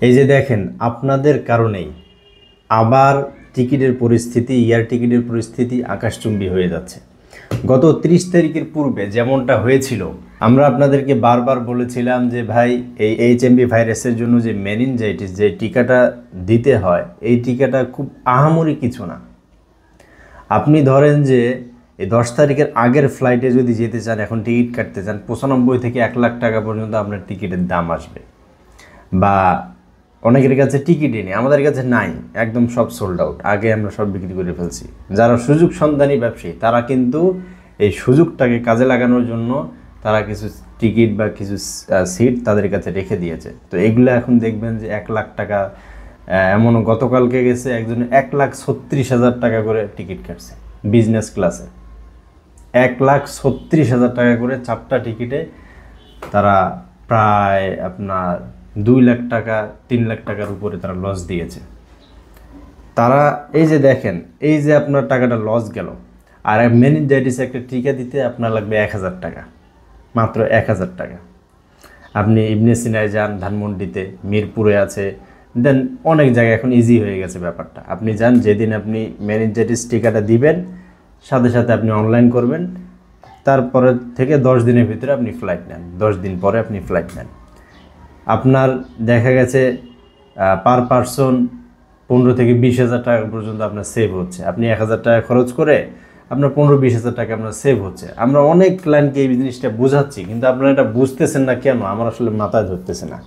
এই যে দেখেন, আপনাদের কারণেই আবার টিকিটের পরিস্থিতি, এয়ার টিকিটের পরিস্থিতি আকাশচুম্বী হয়ে যাচ্ছে। গত 30 তারিখের পূর্বে যেমনটা হয়েছিল, আমরা আপনাদেরকে বারবার বলেছিলাম যে ভাই, এই এইচএমভি ভাইরাসের জন্য যে মেনিনজাইটিস যে টিকাটা দিতে হয়, এই টিকাটা খুব আহামরি কিছু না। আপনি ধরেন যে এই 10 তারিখের আগের ফ্লাইটে যদি যেতে চান, এখন টিকিট কাটতে চান, 95 থেকে 1 লাখ টাকা পর্যন্ত আপনার টিকিটের দাম আসবে। বা অনেকের কাছে টিকিটই নেই, আমাদের কাছে নাই, একদম সব সোল্ড আউট, আগে আমরা সব বিক্রি করে ফেলছি। যারা সুযোগ সন্ধানী ব্যবসায়ী, তারা কিন্তু এই সুযোগটাকে কাজে লাগানোর জন্য তারা কিছু টিকিট বা কিছু সিট তাদের কাছে রেখে দিয়েছে। তো এগুলো এখন দেখবেন যে 1 লাখ টাকা, এমনও গতকালকে গেছে একজনে 1,36,000 টাকা করে টিকিট কাটছে বিজনেস ক্লাসে। 1,36,000 টাকা করে 4টা টিকিটে তারা প্রায় আপনার 2 লাখ টাকা 3 লাখ টাকার উপরে তারা লস দিয়েছে। তারা এই যে দেখেন, এই যে আপনার টাকাটা লস গেল, আর মেনিনজাইটিস একটা টিকা দিতে আপনার লাগবে 1,000 টাকা, মাত্র 1,000 টাকা। আপনি ইবনে সিনায় যান, ধানমন্ডিতে, মিরপুরে আছে, দেন অনেক জায়গায় এখন ইজি হয়ে গেছে ব্যাপারটা। আপনি যান, যেদিন আপনি মেনিনজাইটিস টিকাটা দিবেন, সাথে সাথে আপনি অনলাইন করবেন, তারপরে থেকে 10 দিনের ভিতরে আপনি ফ্লাইট নেন, 10 দিন পরে আপনি ফ্লাইট নেন। আপনার দেখা গেছে পার পারসন 15 থেকে 20,000 টাকা পর্যন্ত আপনার সেভ হচ্ছে। আপনি 1,000 টাকা খরচ করে আপনার 15-20,000 টাকা আপনার সেভ হচ্ছে। আমরা অনেক ক্লায়েন্টকে এই জিনিসটা বোঝাচ্ছি, কিন্তু আপনারা এটা বুঝতেছেন না কেন, আমার আসলে মাথায় ধরতেছে না।